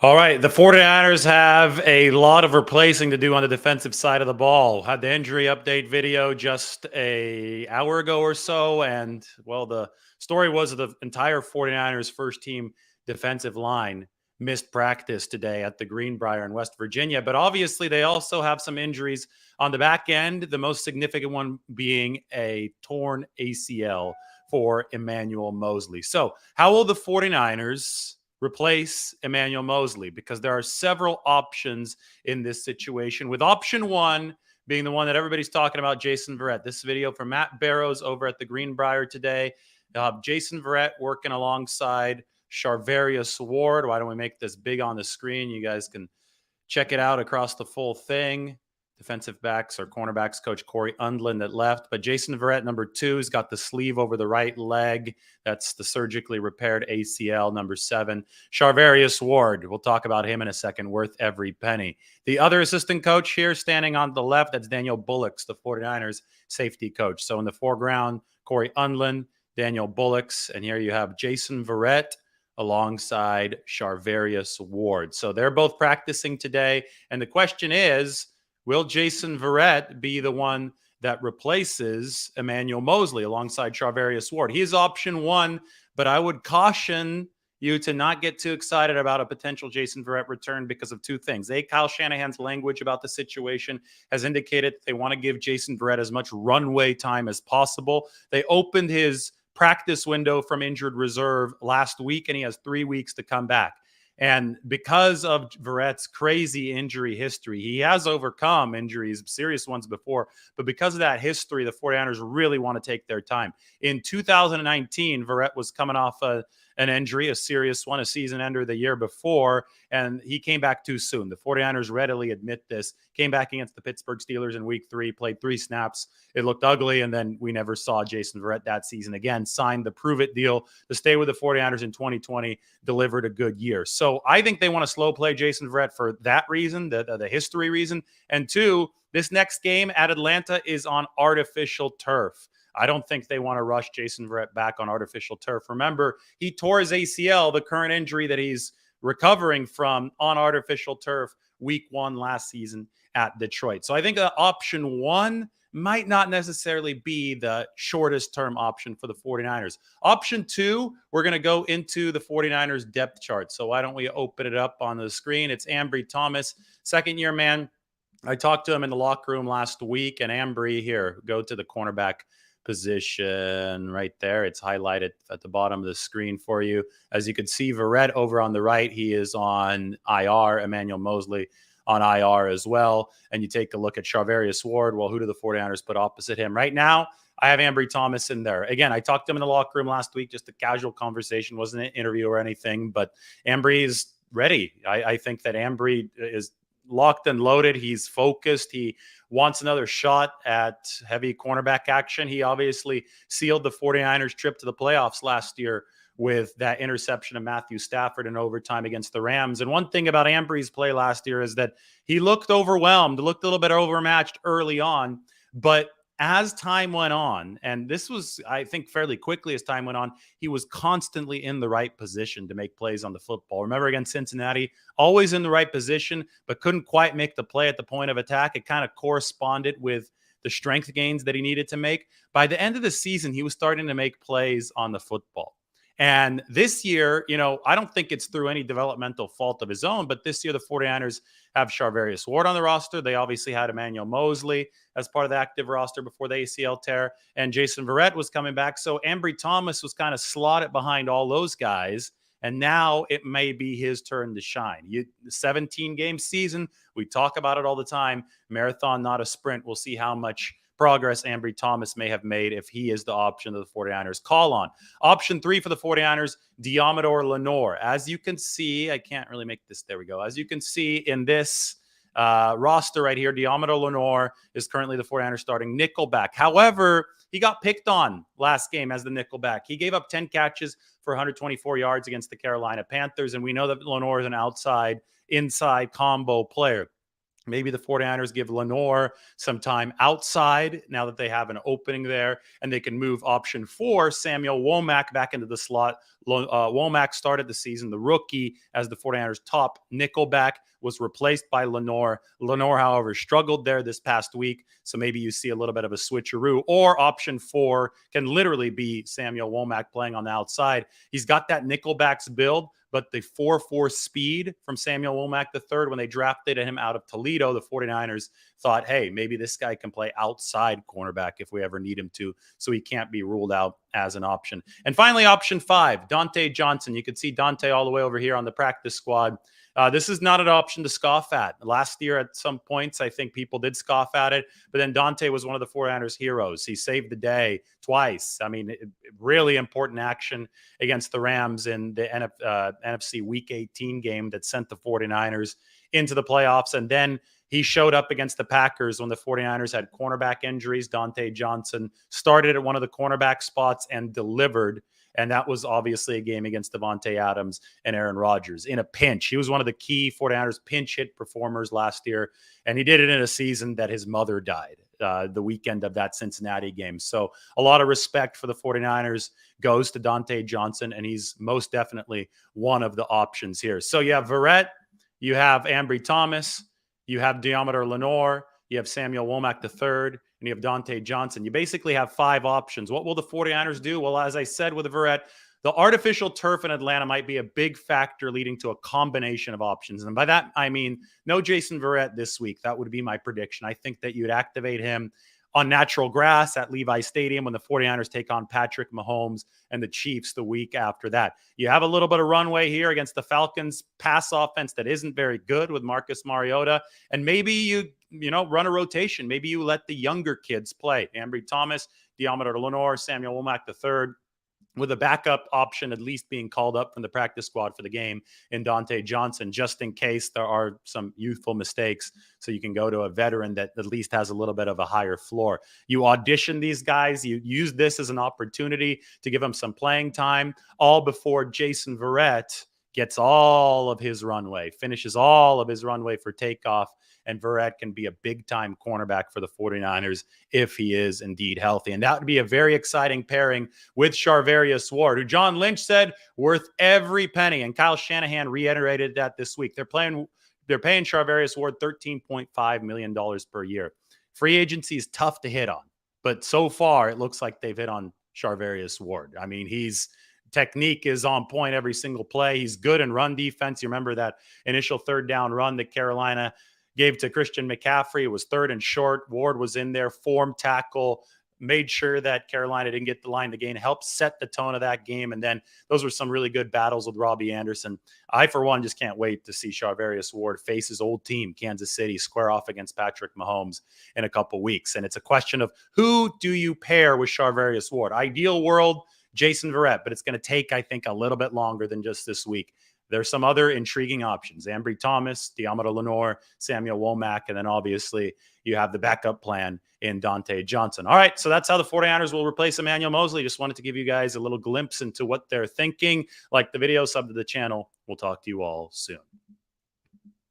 All right, the 49ers have a lot of replacing to do on the defensive side of the ball. Had the injury update video just a hour ago or so, and well, the story was the entire 49ers first team defensive line missed practice today at the Greenbrier in West Virginia, but obviously they also have some injuries on the back end, the most significant one being a torn ACL for Emmanuel Moseley. So, how will the 49ers replace Emmanuel Moseley? Because there are several options in this situation, with option one being the one that everybody's talking about, Jason Verrett. This video from Matt Barrows over at the Greenbrier today. Jason Verrett working alongside Charvarius Ward. Why don't we make this big on the screen? You guys can check it out across the full thing. Defensive backs or cornerbacks coach Corey Undland at left, but Jason Verrett, number 2, has got the sleeve over the right leg. That's the surgically repaired ACL. Number 7, Charvarius Ward. We'll talk about him in a second. Worth every penny. The other assistant coach here standing on the left, that's Daniel Bullocks, the 49ers safety coach. So in the foreground, Corey Undland, Daniel Bullocks, and here you have Jason Verrett alongside Charvarius Ward. So they're both practicing today, and the question is, will Jason Verrett be the one that replaces Emmanuel Moseley alongside Charvarius Ward? He is option one, but I would caution you to not get too excited about a potential Jason Verrett return because of two things. Kyle Shanahan's language about the situation has indicated they want to give Jason Verrett as much runway time as possible. They opened his practice window from injured reserve last week, and he has 3 weeks to come back. And because of Verrett's crazy injury history, he has overcome injuries, serious ones before, but because of that history, the 49ers really want to take their time. In 2019, Verrett was coming off an injury, a serious one, a season ender the year before, and he came back too soon. The 49ers readily admit this. Came back against the Pittsburgh Steelers in week 3, played 3 snaps. It looked ugly, and then we never saw Jason Verrett that season again. Signed the prove-it deal to stay with the 49ers in 2020, delivered a good year. So I think they want to slow play Jason Verrett for that reason, the history reason. And 2, this next game at Atlanta is on artificial turf. I don't think they want to rush Jason Verrett back on artificial turf. Remember, he tore his ACL, the current injury that he's recovering from, on artificial turf week 1 last season at Detroit. So I think option 1 might not necessarily be the shortest term option for the 49ers. Option 2, we're going to go into the 49ers depth chart. So why don't we open it up on the screen? It's Ambry Thomas, second year man. I talked to him in the locker room last week, and Ambry, here, go to the cornerback position right there. It's highlighted at the bottom of the screen for you. As you can see, Verrett over on the right, he is on IR. Emmanuel Moseley on IR as well. And you take a look at Charvarius Ward. Well, who do the 49ers put opposite him? Right now, I have Ambry Thomas in there. Again, I talked to him in the locker room last week, just a casual conversation, wasn't an interview or anything, but Ambry is ready. I think that Ambry is locked and loaded. He's focused. He wants another shot at heavy cornerback action. He obviously sealed the 49ers trip to the playoffs last year with that interception of Matthew Stafford in overtime against the Rams. And one thing about Ambry's play last year is that he looked overwhelmed, looked a little bit overmatched early on, but as time went on, and this was, I think, fairly quickly as time went on, he was constantly in the right position to make plays on the football. Remember against Cincinnati, always in the right position, but couldn't quite make the play at the point of attack. It kind of corresponded with the strength gains that he needed to make. By the end of the season, he was starting to make plays on the football. And this year, I don't think it's through any developmental fault of his own, but this year the 49ers have Charvarius Ward on the roster. They obviously had Emmanuel Moseley as part of the active roster before the ACL tear, and Jason Verrett was coming back. So Ambry Thomas was kind of slotted behind all those guys, and now it may be his turn to shine. 17-game season, we talk about it all the time. Marathon, not a sprint. We'll see how much progress Ambry Thomas may have made if he is the option that the 49ers call on. Option 3 for the 49ers, Diamador Lenore. As you can see, I can't really make this. There we go. As you can see in this roster right here, Diamador Lenore is currently the 49ers starting nickelback. However, he got picked on last game as the nickelback. He gave up 10 catches for 124 yards against the Carolina Panthers, and we know that Lenore is an inside combo player. Maybe the 49ers give Lenore some time outside now that they have an opening there, and they can move option 4, Samuel Womack, back into the slot. Womack started the season, the rookie, as the 49ers' top nickelback, was replaced by Lenore. Lenore, however, struggled there this past week, so maybe you see a little bit of a switcheroo. Or option 4 can literally be Samuel Womack playing on the outside. He's got that nickelback's build, but the 4.4 speed from Samuel Womack III, when they drafted him out of Toledo, the 49ers thought, hey, maybe this guy can play outside cornerback if we ever need him to, so he can't be ruled out as an option. And finally, option 5, Dante Johnson. You can see Dante all the way over here on the practice squad. This is not an option to scoff at. Last year, at some points, I think people did scoff at it, but then Dante was one of the 49ers' heroes. He saved the day twice. I mean, really important action against the Rams in the NFC Week 18 game that sent the 49ers into the playoffs. And then he showed up against the Packers when the 49ers had cornerback injuries. Dante Johnson started at one of the cornerback spots and delivered. And that was obviously a game against Devontae Adams and Aaron Rodgers in a pinch. He was one of the key 49ers pinch hit performers last year. And he did it in a season that his mother died the weekend of that Cincinnati game. So a lot of respect for the 49ers goes to Dante Johnson, and he's most definitely one of the options here. So you have Verrett, you have Ambry Thomas, you have Deommodore Lenoir, you have Samuel Womack III, and you have Dante Johnson. You basically have 5 options. What will the 49ers do? Well, as I said with Verrett, the artificial turf in Atlanta might be a big factor leading to a combination of options. And by that, I mean no Jason Verrett this week. That would be my prediction. I think that you'd activate him on natural grass at Levi Stadium when the 49ers take on Patrick Mahomes and the Chiefs the week after that. You have a little bit of runway here against the Falcons pass offense that isn't very good with Marcus Mariota. And maybe you run a rotation. Maybe you let the younger kids play. Ambry Thomas, Deommodore Lenoir, Samuel Womack III, with a backup option at least being called up from the practice squad for the game in Dante Johnson, just in case there are some youthful mistakes. So you can go to a veteran that at least has a little bit of a higher floor. You audition these guys. You use this as an opportunity to give them some playing time, all before Jason Verrett gets all of his runway, finishes all of his runway for takeoff, and Verrett can be a big-time cornerback for the 49ers if he is indeed healthy. And that would be a very exciting pairing with Charvarius Ward, who John Lynch said worth every penny, and Kyle Shanahan reiterated that this week. They're paying Charvarius Ward $13.5 million per year. Free agency is tough to hit on, but so far it looks like they've hit on Charvarius Ward. I mean, his technique is on point every single play. He's good in run defense. You remember that initial third down run that Carolina gave to Christian McCaffrey. It was third and short. Ward was in there, form tackle, made sure that Carolina didn't get the line to gain, helped set the tone of that game. And then those were some really good battles with Robbie Anderson. I, for one, just can't wait to see Charvarius Ward face his old team, Kansas City, square off against Patrick Mahomes in a couple weeks. And it's a question of who do you pair with Charvarius Ward? Ideal world, Jason Verrett, but it's going to take, I think, a little bit longer than just this week. There's some other intriguing options. Ambry Thomas, Deommodore Lenoir, Samuel Womack, and then obviously you have the backup plan in Dante Johnson. All right, so that's how the 49ers will replace Emmanuel Moseley. Just wanted to give you guys a little glimpse into what they're thinking. Like the video, sub to the channel. We'll talk to you all soon.